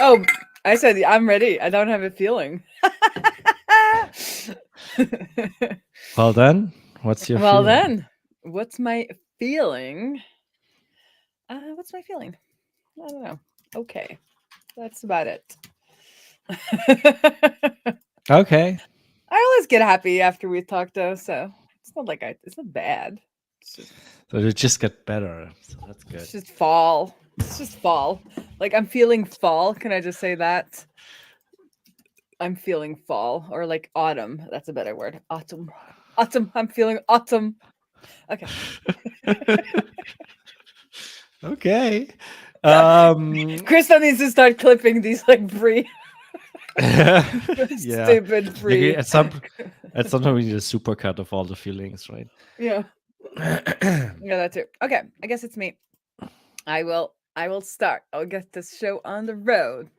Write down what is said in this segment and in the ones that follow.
Oh, I said I'm ready. I don't have a feeling. Well then, what's your Well feeling? then, what's my feeling? What's my feeling? I don't know. Okay, that's about it. Okay. I always get happy after we talk, though, so it's not like it's not bad. It's just So it just get better. So that's good. it's just fall. It's just fall. Like I'm feeling fall. Can I just say that? I'm feeling fall or like autumn. That's a better word. Autumn. Autumn. I'm feeling autumn. Okay. Okay. Um Krista needs to start clipping these like free, yeah. stupid Like free. at some time we need a supercut of all the feelings, right? Yeah. Yeah, that too. Okay. I guess it's me. I will start. I'll get this show on the road.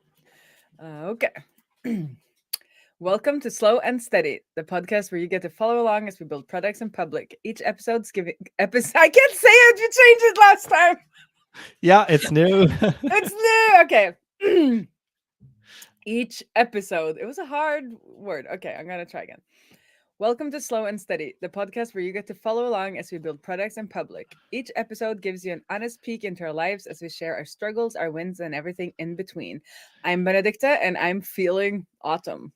Okay. Welcome to Slow and Steady, the podcast where you get to follow along as we build products in public. Each episode's giving episode. I can't say it. You changed it last time. Yeah, it's new. It's new. Okay. Each episode. It was a hard word. Okay, I'm gonna try again. Welcome to Slow and Steady, the podcast where you get to follow along as we build products in public. Each episode gives you an honest peek into our lives as we share our struggles, our wins, and everything in between. I'm Benedicta, and I'm feeling autumn.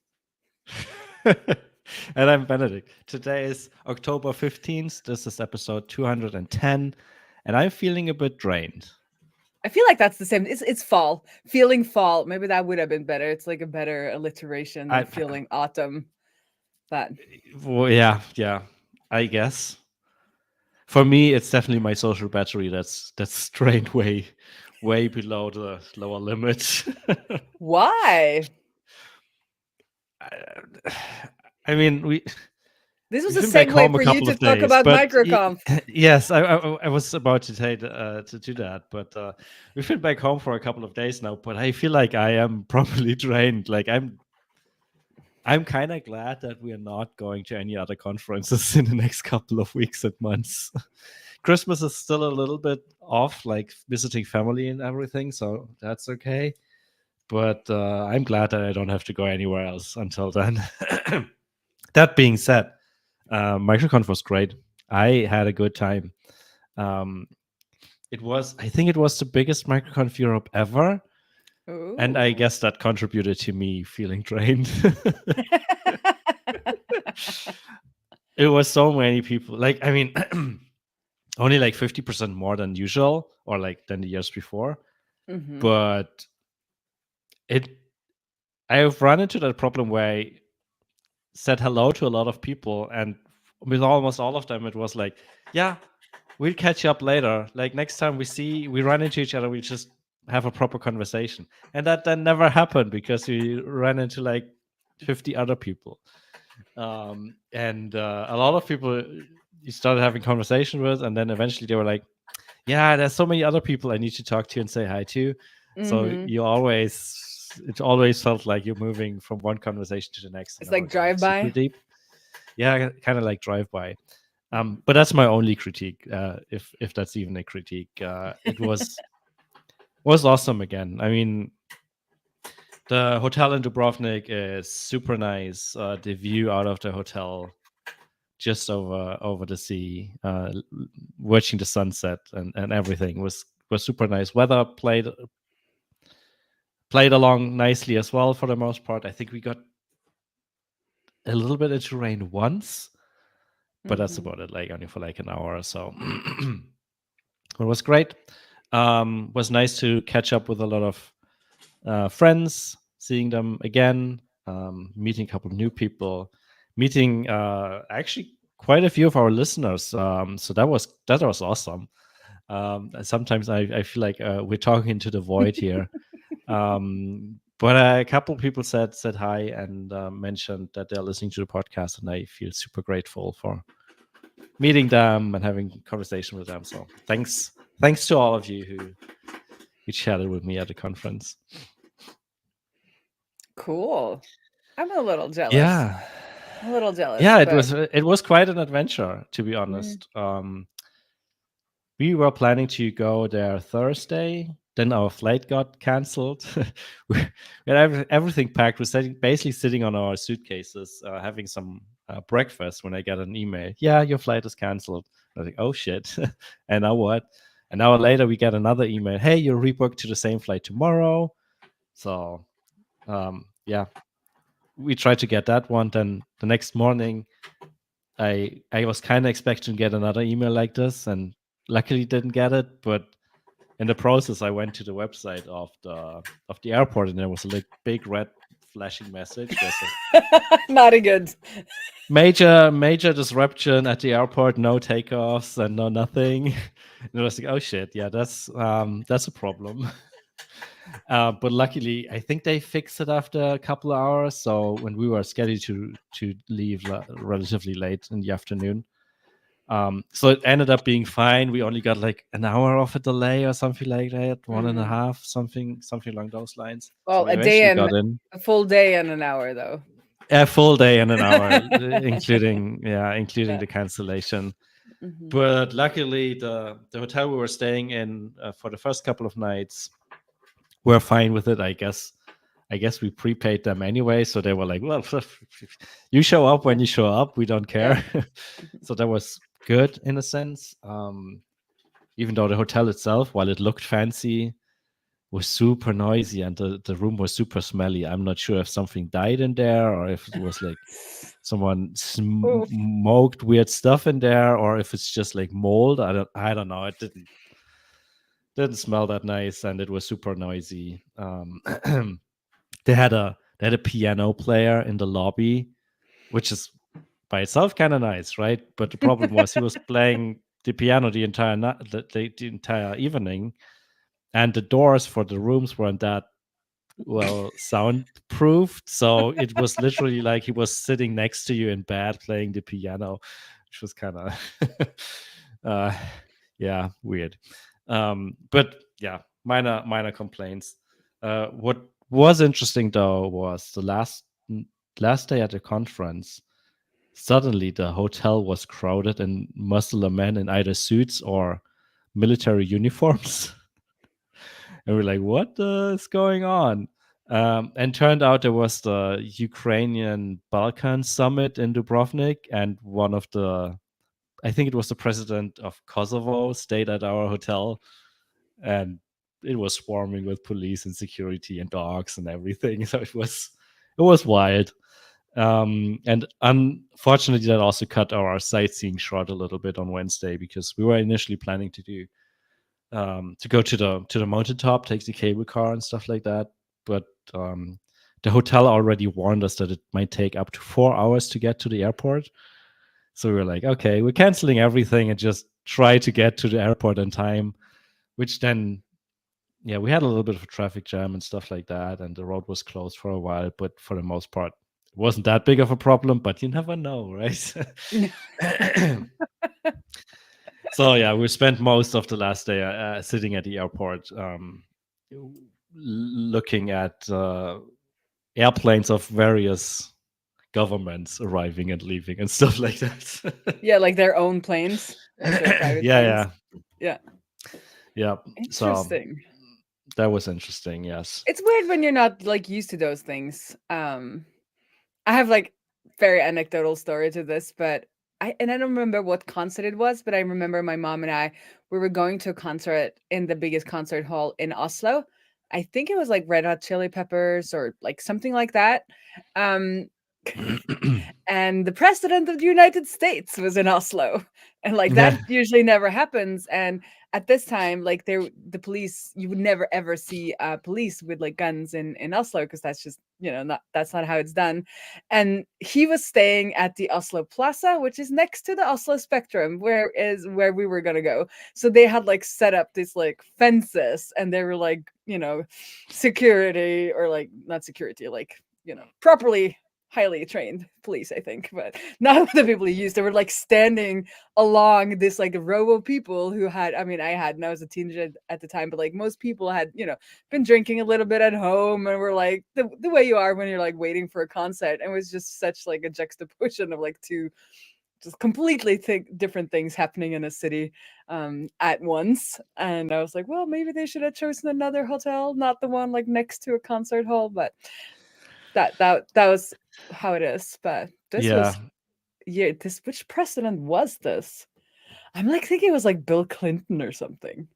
And I'm Benedict. Today is October 15th. This is episode 210. And I'm feeling a bit drained. I feel like that's the same. It's fall. Feeling fall. Maybe that would have been better. It's like a better alliteration than I feeling autumn. But well, yeah, I guess. For me, it's definitely my social battery that's drained way below the lower limit. why? I mean, This was we've a been back segue home a for you couple to of talk days, about but microconf. yes, I was about to say to do that, but we've been back home for a couple of days now. But I feel like I am properly drained. Like I'm kind of glad that we are not going to any other conferences in the next couple of weeks and months. Christmas is still a little bit off, like visiting family and everything, so that's okay. But I'm glad that I don't have to go anywhere else until then. That being said, MicroConf was great. I had a good time. Um, I think it was the biggest MicroConf Europe ever. And I Ooh. guess that contributed to me feeling drained. It was so many people. Like, I mean, only like 50% more than usual or like than the years before. Mm-hmm. But I've run into that problem where I said hello to a lot of people, and with almost all of them, it was like, yeah, we'll catch up later. Like next time we run into each other, we just have a proper conversation. And that then never happened because we ran into like 50 other people. And a lot of people you started having conversation with, and then eventually they were like, yeah, there's so many other people I need to talk to and say hi to. So Mm-hmm. it always felt like you're moving from one conversation to the next and It's never like going drive super by. deep. Yeah, kind of like drive by. But that's my only critique, if that's even a critique. It was awesome again. I mean, the hotel in Dubrovnik is super nice. The view out of the hotel, just over the sea, watching the sunset and everything was super nice. Weather played along nicely as well for the most part. I think we got a little bit into rain once, but that's Mm-hmm. about it. Like only for like an hour or so. It was great. Was nice to catch up with a lot of friends, seeing them again, meeting a couple of new people, meeting actually quite a few of our listeners. So that was awesome. Sometimes I feel like we're talking into the void here. But a couple of people said hi and mentioned that they're listening to the podcast, and I feel super grateful for meeting them and having conversation with them. So thanks to all of you who chatted with me at the conference. Cool. I'm a little jealous. Yeah, A little jealous, yeah, but it was quite an adventure, to be mm, honest. We were planning to go there Thursday, then our flight got canceled. we had everything packed. We're basically sitting on our suitcases, having some breakfast when I got an email. Yeah, your flight is canceled. I was like, oh shit. And now what? An hour later, we get another email. Hey, you're rebooked to the same flight tomorrow. So, yeah, we tried to get that one. Then the next morning, I was kind of expecting to get another email like this, and luckily didn't get it. But in the process, I went to the website of the airport, and there was a like big red flashing message. There's a Not a good. major disruption at the airport, no takeoffs and no nothing. And I was like, oh shit, yeah, that's a problem. But luckily, I think they fixed it after a couple of hours. So when we were scheduled to leave relatively late in the afternoon, so it ended up being fine. We only got like an hour of a delay or something like that, one and a half, something along those lines. So Well, we a day eventually and got in. a full day and an hour, though. A full day and an hour, including the cancellation. Mhm. But luckily, the hotel we were staying in for the first couple of nights were fine with it. I guess we prepaid them anyway, so they were like, "Well, you show up when you show up. We don't care." So that was good in a sense. Even though the hotel itself, while it looked fancy, was super noisy and the room was super smelly. I'm not sure if something died in there or if it was like someone Oof. smoked weird stuff in there, or if it's just like mold. I don't know. It didn't smell that nice, and it was super noisy. They had a piano player in the lobby, which is by itself kind of nice, right? But the problem was he was playing the piano the entire the entire evening, and the doors for the rooms weren't that well soundproofed. So it was literally like he was sitting next to you in bed playing the piano, which was kind of yeah, weird. But yeah, minor complaints. What was interesting though was the last day at the conference. Suddenly, the hotel was crowded and muscular men in either suits or military uniforms. And we're like, what is going on? And turned out there was the Ukrainian Balkan summit in Dubrovnik, and one of the, I think it was the president of Kosovo, stayed at our hotel, and it was swarming with police and security and dogs and everything. So it was wild. And unfortunately, that also cut our sightseeing short a little bit on Wednesday, because we were initially planning to go to the mountaintop, take the cable car and stuff like that. But the hotel already warned us that it might take up to 4 hours to get to the airport. So we were like, okay, we're canceling everything and just try to get to the airport in time. Which then, yeah, we had a little bit of a traffic jam and stuff like that, and the road was closed for a while. But for the most part, it wasn't that big of a problem. But you never know, right? So yeah, we spent most of the last day sitting at the airport, looking at airplanes of various governments arriving and leaving and stuff like that. Yeah, like their own planes, like their private Yeah, planes. yeah. So Interesting. that was interesting. Yes. It's weird when you're not like used to those things. I have like very anecdotal story to this, but I don't remember what concert it was, but I remember my mom and I, we were going to a concert in the biggest concert hall in Oslo. I think it was like Red Hot Chili Peppers or like something like that. Um and the president of the United States was in Oslo. And like that usually never happens. And at this time, like the police, you would never ever see police with like guns in Oslo, because that's just, that's not how it's done. And he was staying at the Oslo Plaza, which is next to the Oslo Spectrum, where we were gonna go. So they had like set up these like fences, and they were like, security, or like not security, like, properly highly trained police, I think, but not the people he used. They were like standing along this like row of people who had, I mean, I was a teenager at the time, but like most people had, been drinking a little bit at home, and were like the way you are when you're like waiting for a concert. And it was just such like a juxtaposition of like two just completely different things happening in a city at once. And I was like, well, maybe they should have chosen another hotel, not the one like next to a concert hall. But that was how it is. But this Yeah. was this which president was this? I'm like thinking it was like Bill Clinton or something.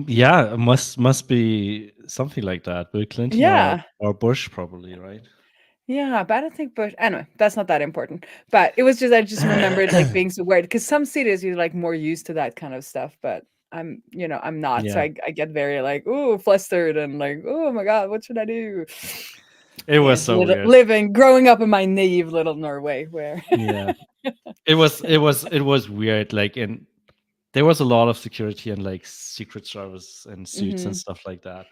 Yeah, it must be something like that. Bill Clinton Yeah. or Bush, probably, right? Yeah, but I don't think Bush. Anyway, that's not that important. But it was just I just remembered like being so weird because some cities you're like more used to that kind of stuff, but I'm not. So Yeah. I get very like ooh flustered and like oh my god, what should I do? It was Yeah, so weird. growing up in my naive little Norway, where Yeah. It was weird. Like, in there was a lot of security and like Secret Service and suits and Mhm. stuff like that.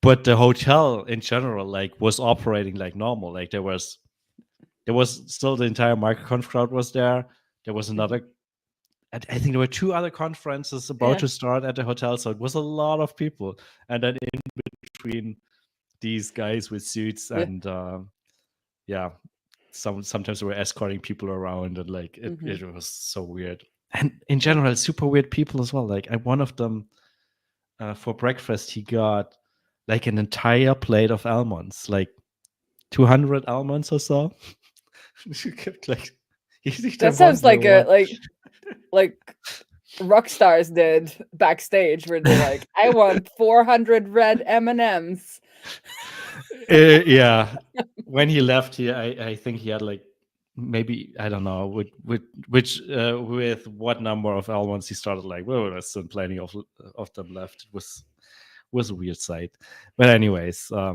But the hotel in general, like, was operating like normal. Like, there was still the entire microconf crowd was there. There was Mhm. another. I think there were two other conferences about Yeah. to start at the hotel, so it was a lot of people. And then in between these guys with suits Yeah. and yeah, sometimes we were escorting people around, and like Mhm. it was so weird. And in Yeah. general, super weird people as well. Like, one of them, for breakfast, he got like an entire plate of almonds, like 200 almonds or so. He kept like eating That them one sounds by like a one. like rock stars did backstage where they're like, I want 400 red M&Ms. Yeah, when he left here, I think he had like, maybe, I don't know with what number of almonds he started. Like, well, there's still plenty of them left. It was a weird sight. But anyways, Yeah.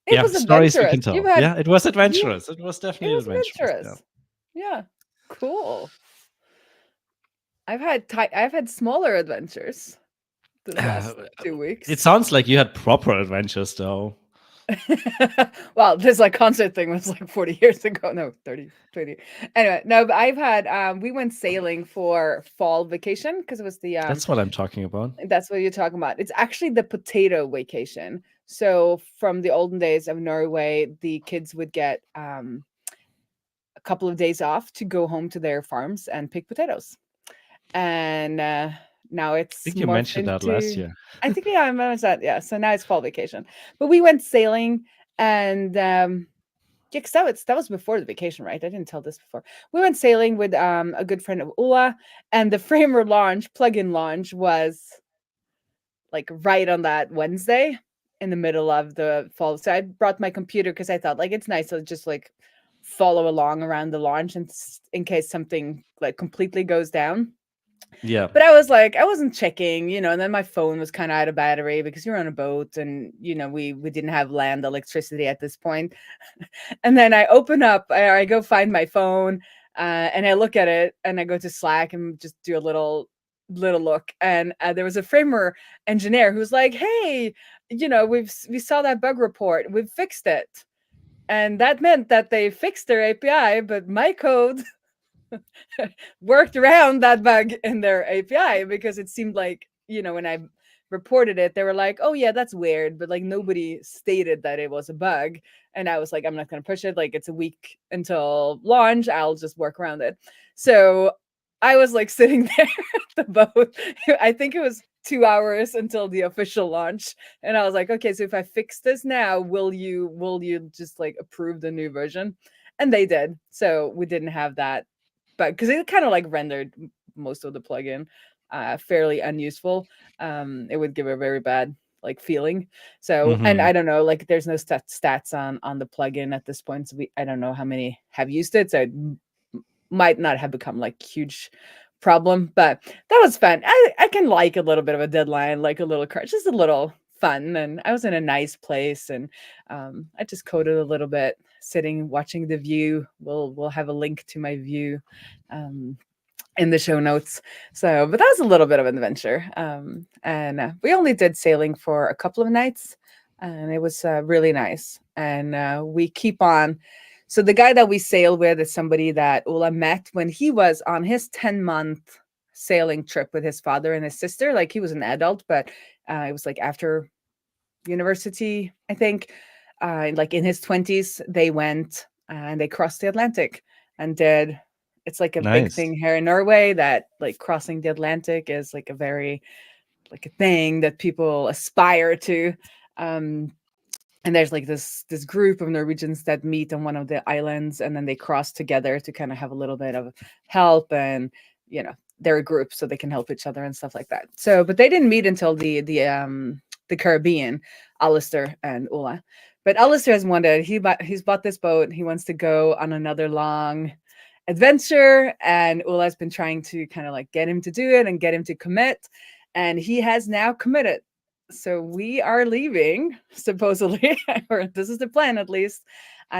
It yeah, was stories we adventurous. can tell. Yeah, it was You adventurous. It was it definitely was adventurous. Yeah. adventurous. Yeah. Cool. I've had smaller adventures this Uh, last 2 it weeks. sounds like you had proper adventures, though. Well, this like concert thing was like 40 years ago. No, 30, 20. Anyway, no, but I've had we went sailing for fall vacation because it was the That's what I'm talking about. that's what you're talking about. It's actually the potato vacation. So from the olden days of Norway, the kids would get a couple of days off to go home to their farms and pick potatoes. And now I it's think you morphed mentioned that last into year. I think yeah, I remember that. Yeah. So now it's fall vacation. But we went sailing and yeah, because that was before the vacation, right? I didn't tell this before. We went sailing with a good friend of Ula, and the Framer launch, plug-in launch, was like right on that Wednesday in the middle of the fall. So I brought my computer because I thought like it's nice to just like follow along around the launch and in case something like completely goes down. Yeah. But I was like, I wasn't checking, and then my phone was kind of out of battery because you're on a boat and we didn't have land electricity at this point. And then I open up, I go find my phone, and I look at it and I go to Slack and just do a little look. And there was a framer engineer who's like, hey, we saw that bug report, we've fixed it. And that meant that they fixed their API, but my code worked around that bug in their API because it seemed like, when I reported it, they were like, oh, yeah, that's weird. But like nobody stated that it was a bug. And I was like, I'm not going to push it. Like it's a week until launch. I'll just work around it. So I was like sitting there at the boat. I think it was 2 hours until the official launch. And I was like, okay, so if I fix this now, will you just like approve the new version? And they did. So we didn't have that, but because it kind of like rendered most of the plugin fairly unuseful. It would give a very bad like feeling. So, and Hmm. I don't know, like there's no stats on the plugin at this point. So I don't know how many have used it. So it might not have become like huge problem, but that was fun. I can like a little bit of a deadline, like a little crunch, just a little fun. And I was in a nice place, and I just coded a little bit, sitting watching the view. We'll have a link to my view in the show notes. So, but that was a little bit of an adventure. And we only did sailing for a couple of nights, and it was really nice. And we keep on. So the guy that we sail with is somebody that Ola met when he was on his 10-month sailing trip with his father and his sister. Like he was an adult, but it was like after university, I think. Like in his 20s, they went and they crossed the Atlantic and did It's like a big Nice. thing here in Norway that like crossing the Atlantic is like a very like a thing that people aspire to. Um, and there's like this group of Norwegians that meet on one of the islands, and then they cross together to kind of have a little bit of help, and you know they're a group, so they can help each other and stuff like that. So, but they didn't meet until the Caribbean, Alistair and Ola. But Alistair has wanted he's bought this boat. He wants to go on another long adventure, and Ula's been trying to kind of like get him to do it and get him to commit, and he has now committed. So we are leaving supposedly, or this is the plan at least,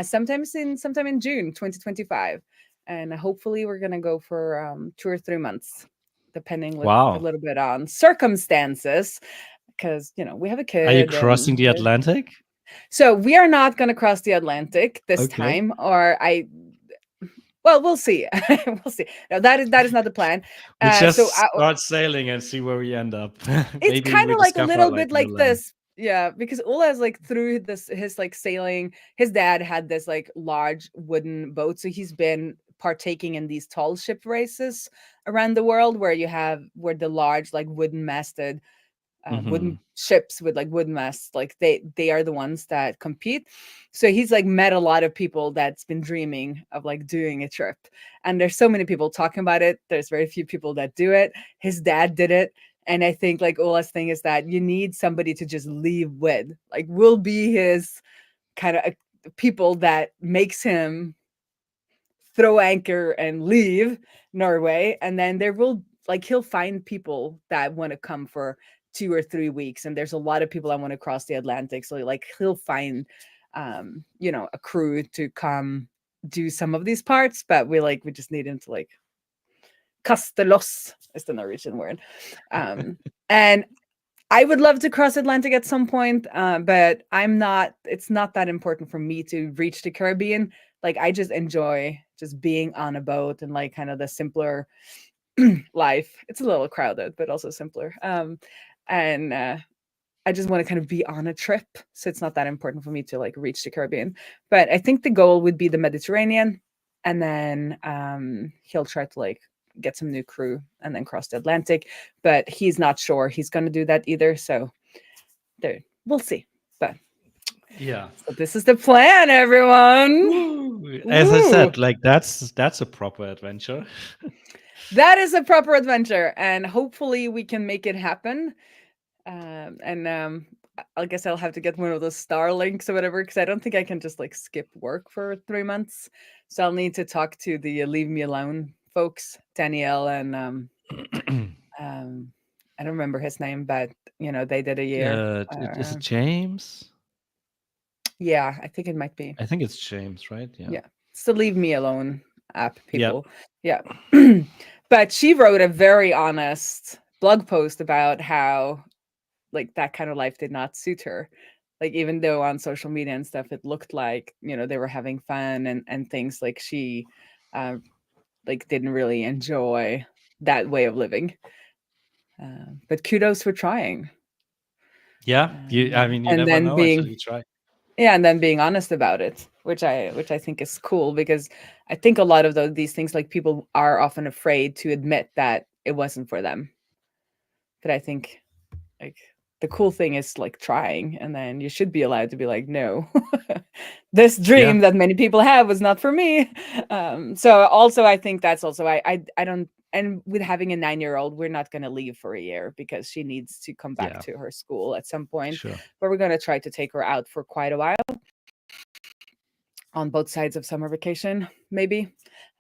sometime in June 2025, and hopefully we're gonna go for 2 or 3 months, depending with a Wow. little bit on circumstances, because we have a Are you kid crossing and the Atlantic? so we are not going to cross the Atlantic this Okay. time, or well, we'll see. We'll see. No, that is not the plan. We So just start sailing and see where we end up. it's Maybe kind we of like a discover little like bit new like land. this. Yeah, because Ula is like through this his like sailing. His dad had this like large wooden boat, so he's been partaking in these tall ship races around the world where the large like wooden masted wooden ships with like wooden masts, like they are the ones that compete. So he's like met a lot of people that's been dreaming of like doing a trip, and there's so many people talking about it. There's very few people that do it. His dad did it, and I think like Ola's thing is that you need somebody to just leave with, like will be his kind of people that makes him throw anchor and leave Norway, and then there will like he'll find people that want to come for 2 or 3 weeks, and there's a lot of people that want to cross the Atlantic, so like he'll find a crew to come do some of these parts, but we just need him to like kaste loss is the Norwegian word. And I would love to cross Atlantic at some point, but it's not that important for me to reach the Caribbean. Like I just enjoy just being on a boat and like kind of the simpler life. It's a little crowded, but also simpler. And I just want to kind of be on a trip, so it's not that important for me to like reach the Caribbean. But I think the goal would be the Mediterranean, and then he'll try to like get some new crew and then cross the Atlantic. But he's not sure he's going to do that either, so there we'll see. But Yeah. so this is the plan, everyone. Woo. As I said, like that's a proper adventure. That is a proper adventure, and hopefully we can make it happen. And I guess I'll have to get one of those Starlinks or whatever, because I don't think I can just like skip work for 3 months. So I'll need to talk to the Leave Me Alone folks, Danielle and I don't remember his name, but they did a year. Is it James? Yeah, I think it might be. I think it's James, right? Yeah. It's the Leave Me Alone app, Yep. people. Yeah. But she wrote a very honest blog post about how like that kind of life did not suit her. Like even though on social media and stuff it looked like they were having fun and things, like she like didn't really enjoy that way of living. But kudos for trying. Yeah. You And never then know until you try. yeah, and then being honest about it, which I think is cool, because I think a lot of these things, like people are often afraid to admit that it wasn't for them. But I think like the cool thing is like trying, and then you should be allowed to be like, no, this dream that many people have was not for me. So also I think that's also I don't, and with having a 9-year-old, we're not going to leave for a year because she needs to come back to her school at some point. Sure. But we're going to try to take her out for quite a while on both sides of summer vacation, maybe.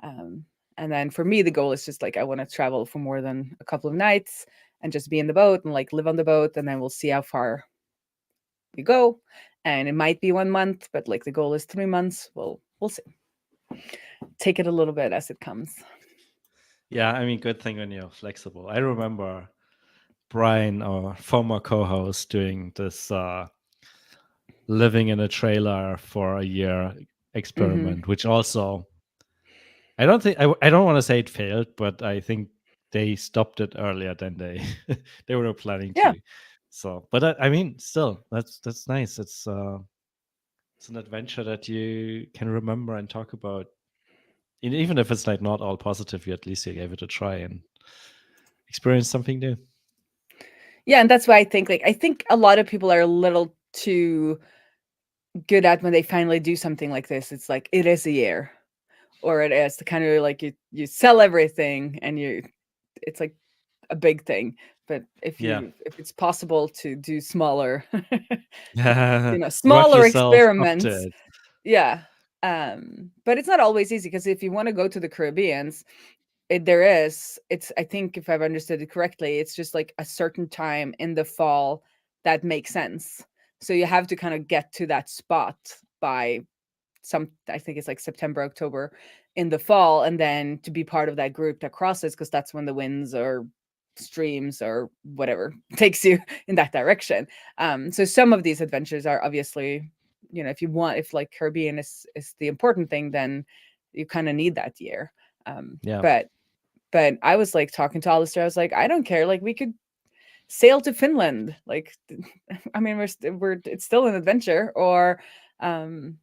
And then for me, the goal is just like I want to travel for more than a couple of nights and just be in the boat and like live on the boat, and then we'll see how far we go. And it might be 1 month, but like the goal is 3 months. We'll see. Take it a little bit as it comes. Yeah, good thing when you're flexible. I remember Brian, our former co-host, doing this living in a trailer for a year experiment, which also I don't want to say it failed, but I think they stopped it earlier than they were planning to. So, but still, that's nice. It's an adventure that you can remember and talk about even if it's like not all positive, you at least you gave it a try and experience something new. Yeah, and that's why I think a lot of people are a little too good at when they finally do something like this. It's like it is a year, or it is the kind of like you sell everything and it's like a big thing. But if Yeah. it's possible to do smaller, Work smaller yourself up to experiments, it. yeah. But it's not always easy, because if you want to go to the Caribbeans, it's I think, if I've understood it correctly, it's just like a certain time in the fall that makes sense. So you have to kind of get to that spot by I think it's like September, October in the fall, and then to be part of that group that crosses, because that's when the winds or streams or whatever takes you in that direction. So some of these adventures are obviously, if like Caribbean is the important thing, then you kind of need that year. Yeah. But I was like talking to Alistair, I was like, I don't care, like we could sail to Finland, like I mean, it's still an adventure. Or the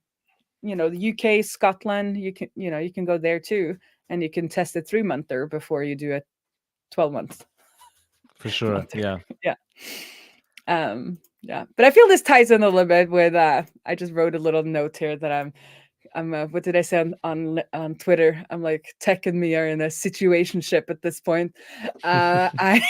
UK, Scotland, you can go there too, and you can test a 3-monther before you do a 12-month. For sure. Yeah. Yeah. Yeah, but I feel this ties in a little bit with I just wrote a little note here that I'm what did I say on Twitter? I'm like, tech and me are in a situationship at this point. I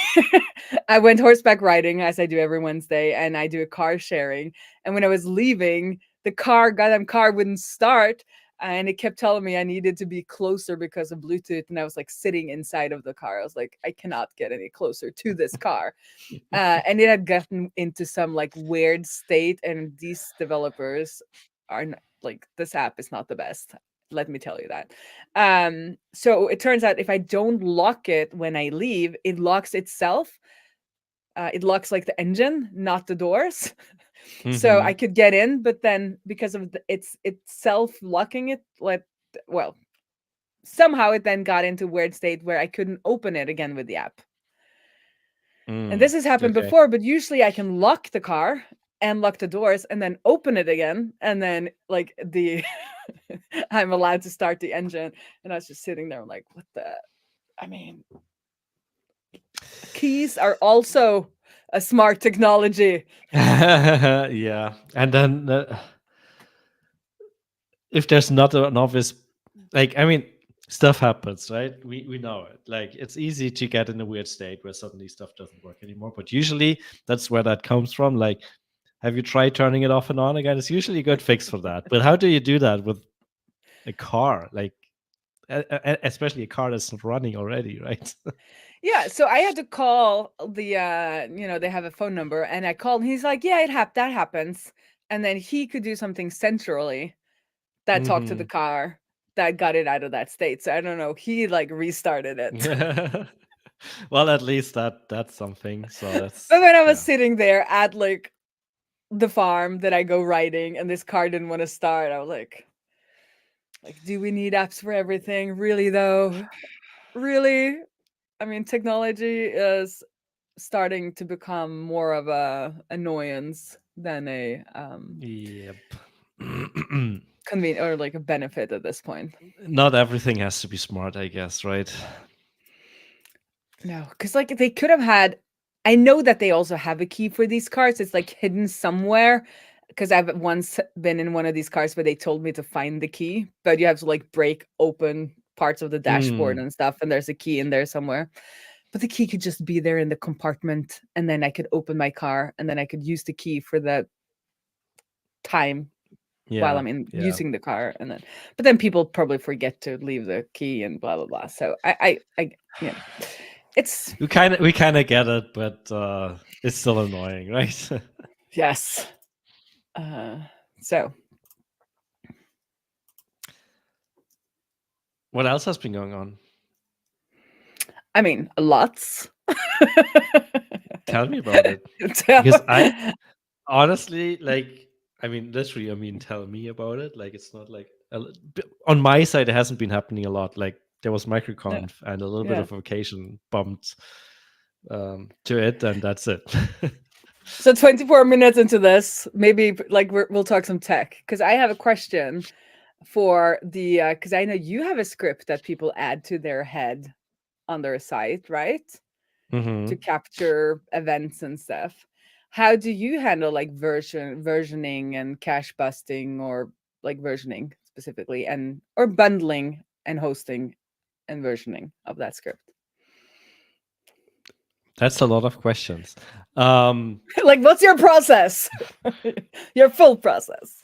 I went horseback riding, as I do every Wednesday, and I do a car sharing. And when I was leaving, the goddamn car wouldn't start, and it kept telling me I needed to be closer because of Bluetooth. And I was like sitting inside of the car. I was like, I cannot get any closer to this car. And it had gotten into some like weird state, and these developers are not, like, this app is not the best, let me tell you that. So it turns out if I don't lock it when I leave, it locks itself. It locks like the engine, not the doors. So I could get in, but then because of it's self locking it, somehow it then got into a weird state where I couldn't open it again with the app. And this has happened before, but usually I can lock the car and lock the doors and then open it again, and then like I'm allowed to start the engine. And I was just sitting there like, I mean, keys are also a smart technology. Yeah. And then if there's not an obvious, like, I mean, stuff happens, right? We know it. Like, it's easy to get in a weird state where suddenly stuff doesn't work anymore. But usually that's where that comes from. Like, have you tried turning it off and on again? It's usually a good fix for that. But how do you do that with a car? Like, especially a car that's not running already, right? Yeah, so I had to call the they have a phone number, and I called, and he's like, yeah, that happens. And then he could do something centrally that talked to the car that got it out of that state. So I don't know, he like restarted it. Well, at least that's something. So that's. But when I was sitting there at like the farm that I go riding, and this car didn't want to start, I was like, do we need apps for everything? Really though? Really? I mean, technology is starting to become more of a annoyance than a Yep. convenient or like a benefit at this point. Not everything has to be smart, I guess, right? No, because like they could have had. I know that they also have a key for these cars. It's like hidden somewhere. Because I've once been in one of these cars where they told me to find the key, but you have to like break open parts of the dashboard and stuff, and there's a key in there somewhere. But the key could just be there in the compartment, and then I could open my car, and then I could use the key for the time while I'm using the car, but then people probably forget to leave the key and blah blah blah. So I it's we kind of get it, but it's still annoying, right? Yes. So what else has been going on? I mean, lots. Tell me about it. Because I honestly, like, I mean, literally, I mean, tell me about it. Like, it's not like on my side, it hasn't been happening a lot. Like, there was MicroConf and a little bit of vacation bumped to it, and that's it. So 24 minutes into this, maybe like we'll talk some tech, because I have a question. for the because I know you have a script that people add to their head on their site, right? Hmm. To capture events and stuff. How do you handle like versioning and cache busting, or like versioning specifically, and or bundling and hosting and versioning of that script? That's a lot of questions. Um, Like, what's your process? Your full process.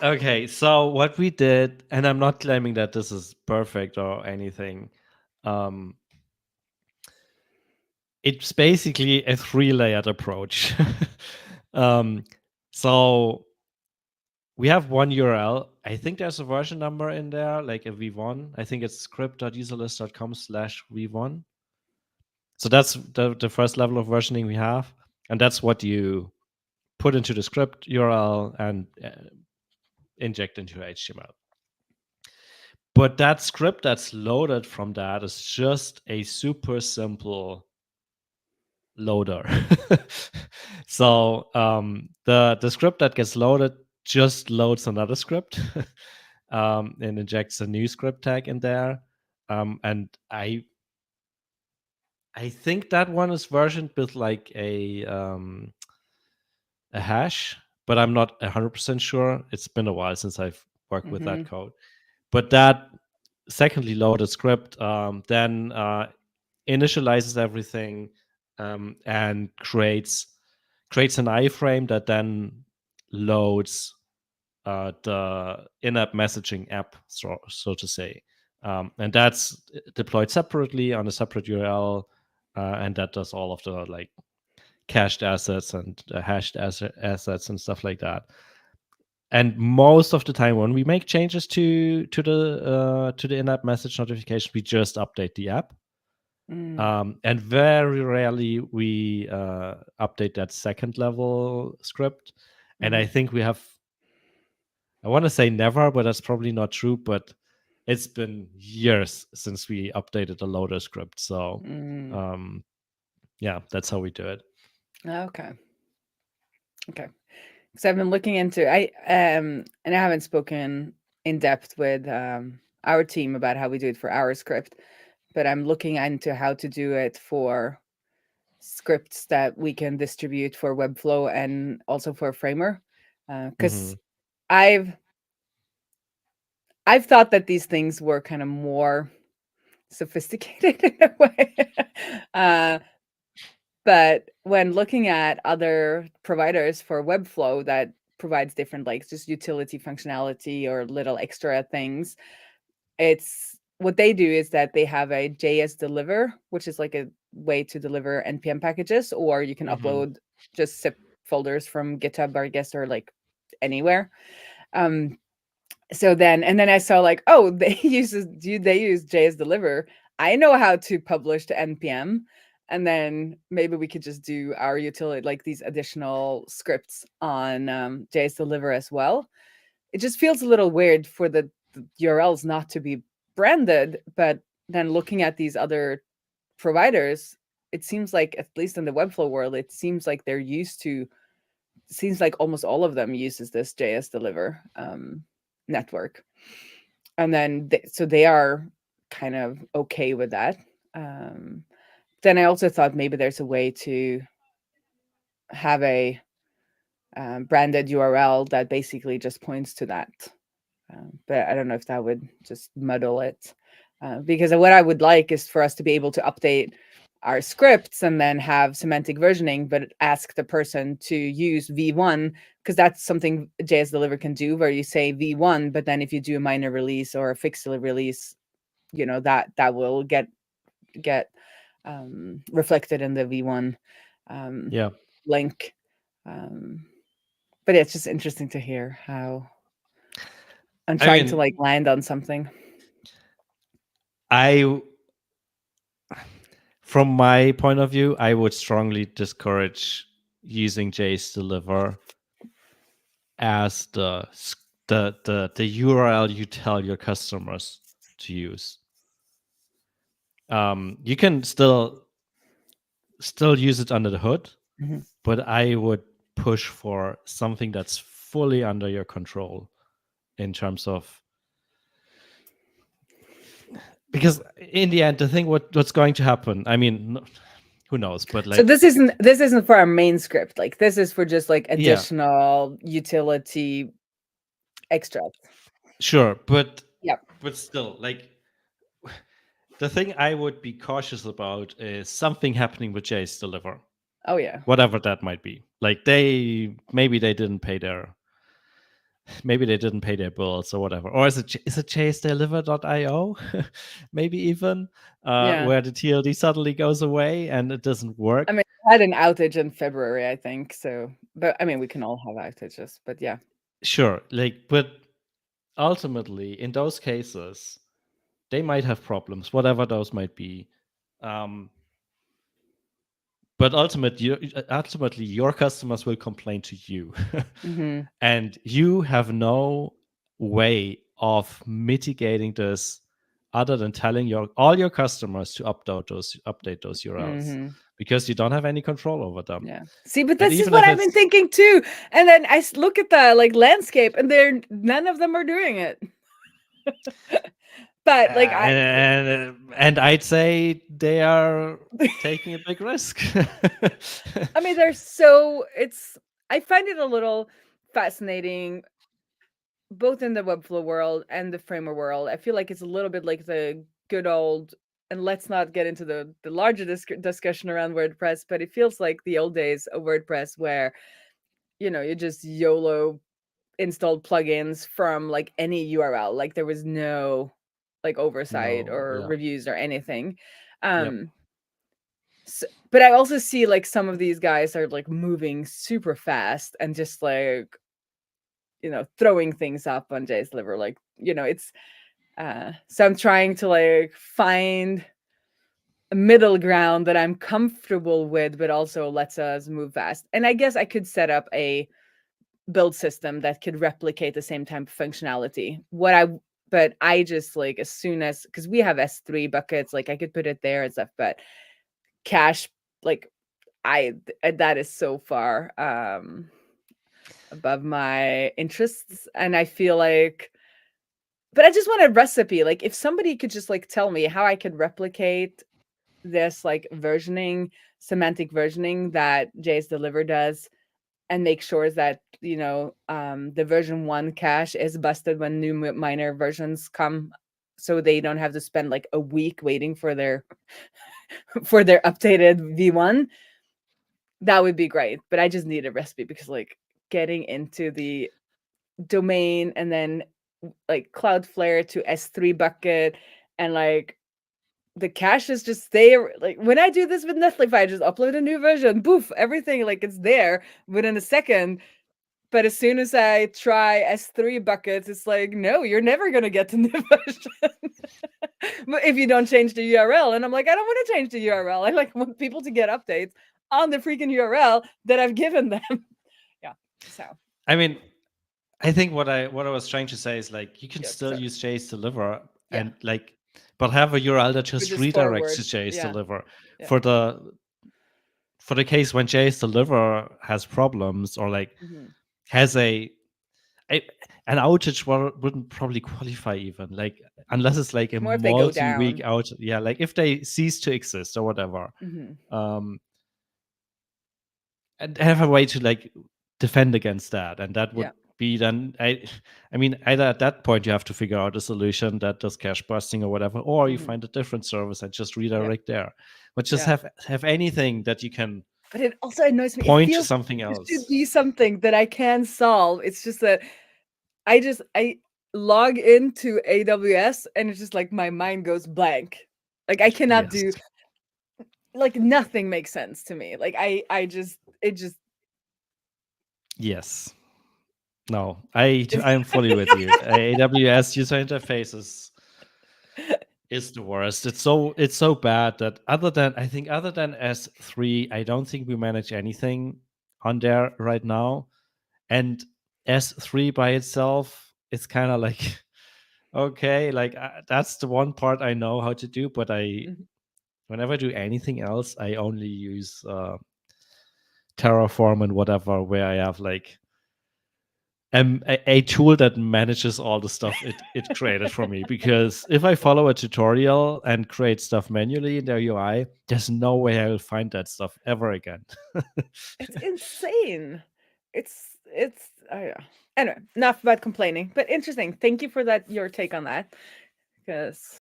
okay, so what we did, and I'm not claiming that this is perfect or anything. Um, it's basically a 3-layered approach. um, so we have one URL. I think there's a version number in there, like a v1. I think it's script.userlist.com/v1. So that's the first level of versioning we have. And that's what you put into the script URL and inject into HTML. But that script that's loaded from that is just a super simple loader. So the script that gets loaded just loads another script and injects a new script tag in there. And I think that one is versioned with like a hash, but I'm not 100% sure. It's been a while since I've worked with that code. But that secondly loaded script then initializes everything and creates an iframe that then loads the in-app messaging app, so to say, and that's deployed separately on a separate URL, and that does all of the like cached assets and hashed assets and stuff like that. And most of the time, when we make changes to the in-app message notification, we just update the app. And very rarely we update that second level script. And I think we have, I want to say never, but that's probably not true. But it's been years since we updated the loader script. So yeah, that's how we do it. Okay. So I've been looking into and I haven't spoken in depth with our team about how we do it for our script, but I'm looking into how to do it for scripts that we can distribute for Webflow and also for Framer, because I've thought that these things were kind of more sophisticated in a way. But when looking at other providers for Webflow that provides different like just utility functionality or little extra things, it's what they do is that they have a JS deliver, which is like a way to deliver NPM packages, or you can upload just zip folders from GitHub, or I guess, or like anywhere. So then, and then I saw like, oh, they use JS deliver. I know how to publish to NPM. And then maybe we could just do our utility, like these additional scripts on JS deliver as well. It just feels a little weird for the URLs not to be branded, but then looking at these other providers, it seems like, at least in the Webflow world, it seems like they're used to, seems like almost all of them uses this JS deliver network. And then so they are kind of okay with that. Then I also thought maybe there's a way to have a branded URL that basically just points to that. But I don't know if that would just muddle it. Because what I would like is for us to be able to update our scripts and then have semantic versioning, but ask the person to use V1, because that's something JS Deliver can do, where you say V1, but then if you do a minor release or a fixed release, you know, that will get reflected in the V1 link. But it's just interesting to hear how I'm trying to like land on something. From my point of view, I would strongly discourage using JS Deliver as the URL you tell your customers to use. You can still use it under the hood, but I would push for something that's fully under your control in terms of because in the end, the thing what's going to happen. I mean, who knows? But So like, this isn't for our main script. Like this is for just like yeah, additional utility extras. sure, Yep. but still, like, the thing I would be cautious about is something happening with Jace Deliver, Oh yeah. whatever that might be. Like maybe they didn't pay their bills or whatever. Or is it chasedeliver.io? Maybe even Yeah. where the TLD suddenly goes away and it doesn't work. I mean, I had an outage in February, I think. So, but I mean, we can all have outages. But yeah. Sure, like, but ultimately, in those cases, they might have problems, whatever those might be. But ultimately, your customers will complain to you, Mm-hmm. and you have no way of mitigating this other than telling all your customers to update those URLs Mm-hmm. because you don't have any control over them. Yeah. See, but And this is even what if I've been it's thinking too. And then I look at the like landscape, and none of them are doing it. But like and I'd say they are taking a big risk. I mean, I find it a little fascinating, both in the Webflow world and the Framer world. I feel like it's a little bit like the good old, and let's not get into the larger discussion around WordPress, but it feels like the old days of WordPress where, you just YOLO installed plugins from like any URL. Like there was no like oversight No, or yeah, reviews or anything. yep. But I also see like some of these guys are like moving super fast and just like, throwing things up on Jay's liver. Like, it's so I'm trying to like find a middle ground that I'm comfortable with, but also lets us move fast. And I guess I could set up a build system that could replicate the same type of functionality. But I just like, as soon as, because we have S3 buckets, like I could put it there and stuff, but cache, like that is so far above my interests. And I feel like, but I just want a recipe. Like if somebody could just like tell me how I could replicate this like semantic versioning that Jay's Deliver does, and make sure that the version 1 cache is busted when new minor versions come, so they don't have to spend like a week waiting for their updated V1. That would be great, but I just need a recipe, because like getting into the domain and then like Cloudflare to S3 bucket, and like the cache is just there. Like when I do this with Netlify, I just upload a new version, poof, everything like it's there within a second. But as soon as I try S3 buckets, it's like, no, you're never gonna get the new version. But if you don't change the URL, and I'm like, I don't want to change the URL. I like want people to get updates on the freaking URL that I've given them. Yeah. So I mean, I think what I was trying to say is like you can yeah, still so use J's Deliver yeah, and like, but have a URL that we just just redirects forward. to J's Yeah, Deliver yeah. for the case when J's Deliver has problems or like Mm-hmm. has an outage wouldn't probably qualify even like unless it's like a More if they go multi-week down. outage. Yeah, like if they cease to exist or whatever, Mm-hmm. um, and have a way to like defend against that, and that would Yeah. be then I mean either at that point you have to figure out a solution that does cache busting or whatever, or you Mm-hmm. find a different service and just Yeah. redirect there, but just Yeah. have anything that you can But it also annoys me. It point to feels like something there should else. be something that I can solve. It's just that I log into AWS, and it's just like my mind goes blank. Like I cannot Yes, do, like nothing makes sense to me. Like I just it just yes, no, I'm fully with you. AWS user interface is the worst. It's so bad that other than S3, I don't think we manage anything on there right now. And S3 by itself, it's kind of like okay, like that's the one part I know how to do, but Mhm. whenever I do anything else, I only use Terraform and whatever, where I have like a tool that manages all the stuff it created for me. Because if I follow a tutorial and create stuff manually in their UI, there's no way I will find that stuff ever again. It's insane. It's yeah. Anyway, enough about complaining, but interesting. Thank you for that, your take on that, because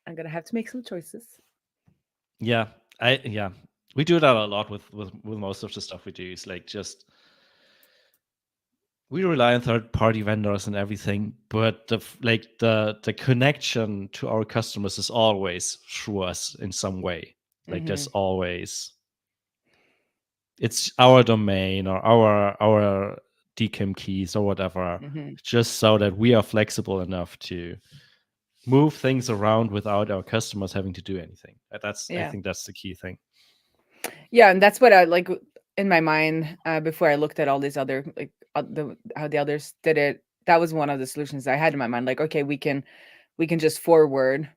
I'm gonna have to make some choices. Yeah, we do that a lot with most of the stuff we do. It's like just we rely on third-party vendors and everything, but the connection to our customers is always through us in some way. Like there's always, it's our domain or our DKIM keys or whatever, just so that we are flexible enough to move things around without our customers having to do anything. I think that's the key thing. Yeah, and that's what I like in my mind before I looked at all these other like how the others did it. That was one of the solutions I had in my mind. Like, okay, we can just forward,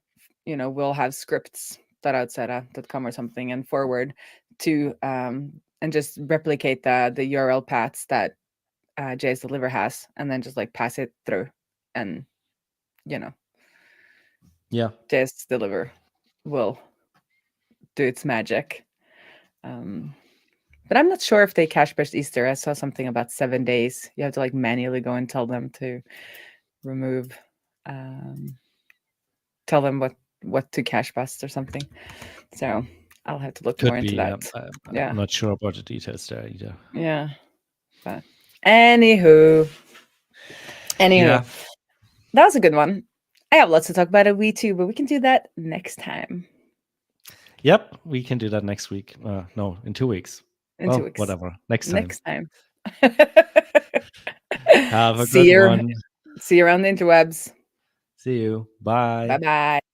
we'll have scripts.outseta.com or something and forward to and just replicate the URL paths that JS Deliver has, and then just like pass it through, and JS Deliver will do its magic. But I'm not sure if they cache burst Easter. I saw something about 7 days. You have to like manually go and tell them to remove, tell them what to cache bust or something. So I'll have to look more into that. I'm not sure about the details there either. Yeah, but anywho, that was a good one. I have lots to talk about at We2, but we can do that next time. Yep, we can do that next week. No, in 2 weeks. In 2 weeks. Whatever. Next time. Have a good one. See you around the interwebs. See you. Bye. Bye-bye.